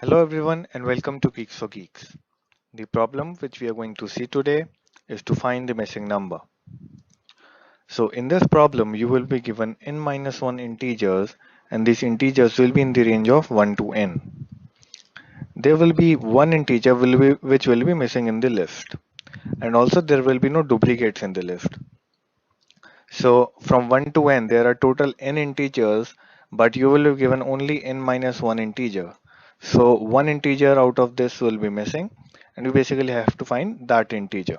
Hello everyone and welcome to Geeks for Geeks. The problem which we are going to see today is to find the missing number. So in this problem you will be given n minus 1 integers and these integers will be in the range of 1 to n. There will be one integer which will be missing in the list, and also there will be no duplicates in the list. So from 1 to n there are total n integers, but you will be given only n minus 1 integer. So one integer out of this will be missing and we basically have to find that integer.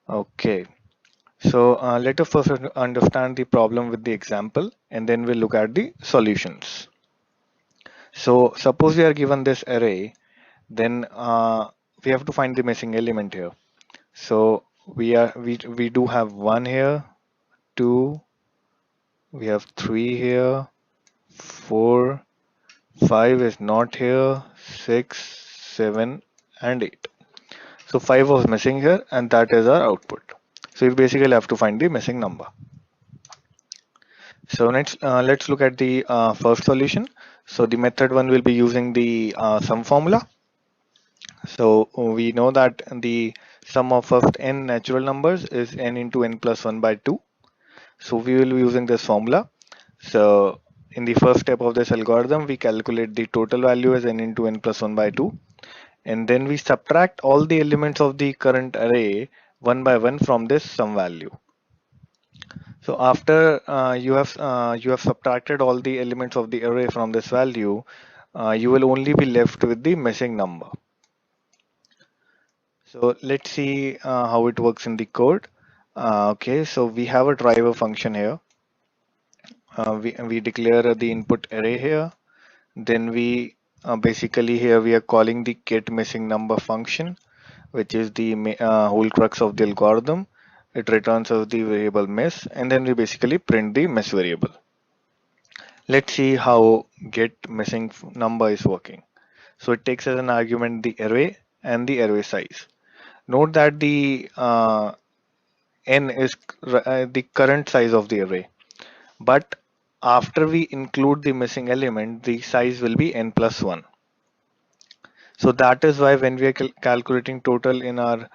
Okay, so let us first understand the problem with the example and then we'll look at the solutions. So suppose we are given this array, then we have to find the missing element here. So we do have 1 here, 2, we have 3 here, 4, 5 is not here, 6, 7 and 8. So 5 was missing here and that is our output. So we basically have to find the missing number. So let's look at the first solution. So the method one will be using the sum formula. So we know that the sum of first n natural numbers is n into n plus 1 by 2. So we will be using this formula. So in the first step of this algorithm, we calculate the total value as n into n plus 1 by 2. And then we subtract all the elements of the current array one by one from this sum value. So after you have subtracted all the elements of the array from this value, you will only be left with the missing number. So let's see how it works in the code. Okay, so we have a driver function here. We declare the input array here. Then we basically here we are calling the get missing number function, which is the whole crux of the algorithm. It returns us the variable miss, and then we basically print the miss variable. Let's see how get missing number is working. So it takes as an argument the array and the array size. Note that the n is the current size of the array, but after we include the missing element, the size will be n plus 1. So that is why when we are calculating total in our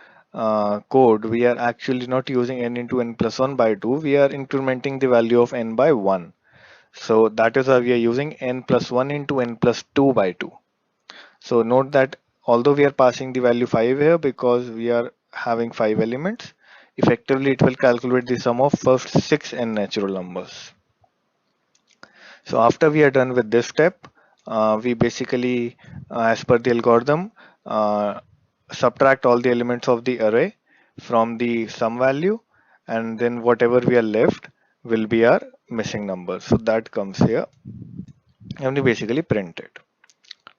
code, we are actually not using n into n plus 1 by 2. We are incrementing the value of n by 1. So that is why we are using n plus 1 into n plus 2 by 2. So note that although we are passing the value 5 here because we are having 5 elements, effectively it will calculate the sum of first 6 n natural numbers. So after we are done with this step, we basically, as per the algorithm, subtract all the elements of the array from the sum value, and then whatever we are left will be our missing number. So that comes here, and we basically print it.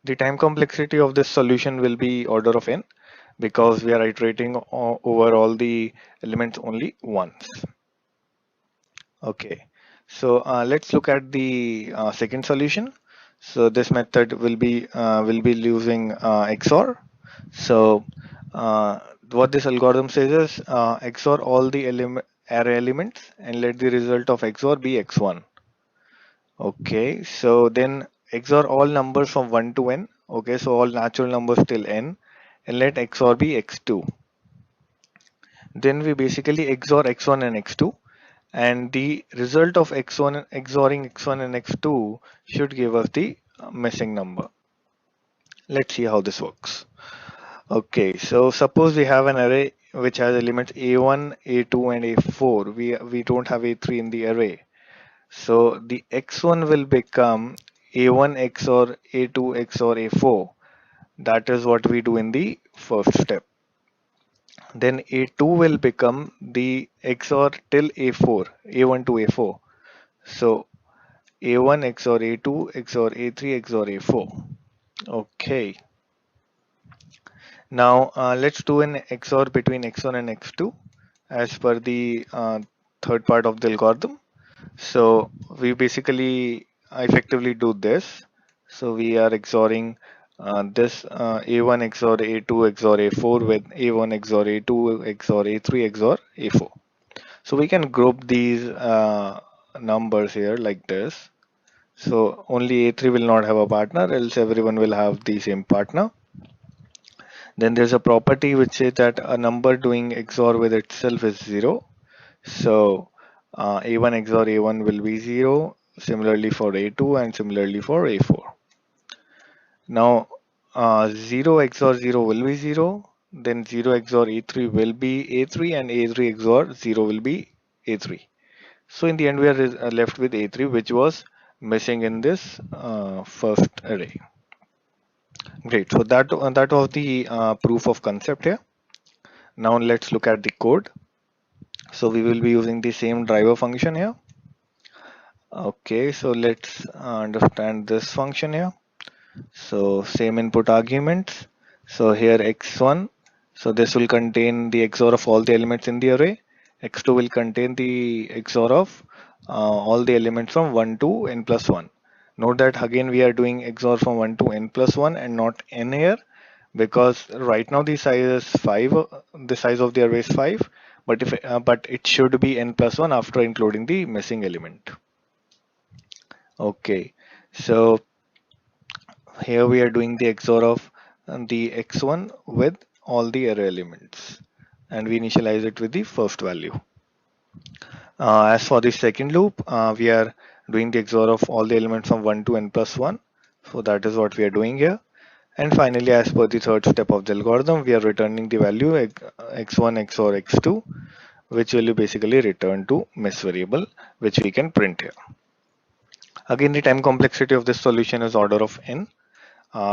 The time complexity of this solution will be order of n because we are iterating over all the elements only once. Okay, so let's look at the second solution. So this method will be using XOR. So what this algorithm says is XOR all the array elements and let the result of XOR be x1. Okay, so then XOR all numbers from 1 to n. Okay, so all natural numbers till n, and let XOR be x2. Then we basically XOR x1 and x2, and the result of x1 XORing x1 and x2 should give us the missing number. Let's see how this works. Okay, so suppose we have an array which has elements a1, a2 and a4. We don't have a3 in the array. So the x1 will become a1 XOR a2 XOR a4. That is what we do in the first step. Then a2 will become the XOR till a4, a1 to a4. So a1 XOR a2 XOR a3 XOR a4. Okay. Now let's do an XOR between x1 and x2 as per the third part of the algorithm. So we basically effectively do this. So we are XORing this a1 XOR a2 XOR a4 with a1 XOR a2 XOR a3 XOR a4. So we can group these numbers here like this. So only A3 will not have a partner, else everyone will have the same partner. Then there's a property which says that a number doing XOR with itself is 0. So A1 XOR A1 will be 0, similarly for A2 and similarly for A4. Now 0 XOR 0 will be 0, then 0 XOR A3 will be A3, and A3 XOR 0 will be A3. So in the end we are left with A3, which was missing in this first array. Great, so that was the proof of concept here. Now let's look at the code. So we will be using the same driver function here. Okay, so let's understand this function here. So same input arguments. So here x1, so this will contain the XOR of all the elements in the array. X2 will contain the XOR of all the elements from 1 to n plus 1. Note that again we are doing XOR from 1 to n plus 1 and not n here, because right now the size is 5, the size of the array is 5, but it should be n plus 1 after including the missing element. Okay, so here we are doing the XOR of the x1 with all the array elements, and we initialize it with the first value. As for the second loop, we are doing the XOR of all the elements from 1 to n plus 1. So that is what we are doing here. And finally, as per the third step of the algorithm, we are returning the value x1 XOR x2, which will basically return to miss variable, which we can print here. Again, the time complexity of this solution is order of n.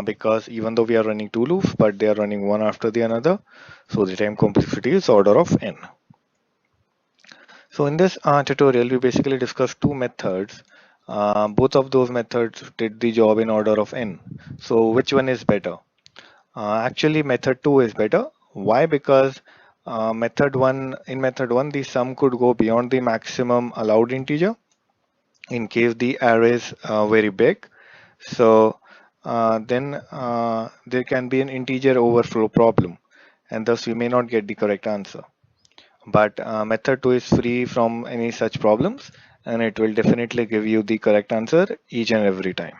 Because even though we are running two loops, but they are running one after the another, so the time complexity is order of n. So in this tutorial, we basically discussed two methods. Both of those methods did the job in order of n. So which one is better? Actually, method 2 is better. Why? Because in method 1, the sum could go beyond the maximum allowed integer in case the array is very big. So then there can be an integer overflow problem, and thus you may not get the correct answer. But method 2 is free from any such problems, and it will definitely give you the correct answer each and every time.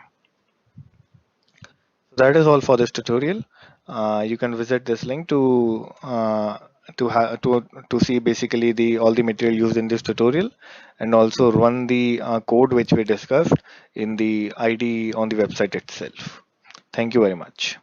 That is all for this tutorial. You can visit this link to see basically all the material used in this tutorial, and also run the code which we discussed in the IDE on the website itself. Thank you very much.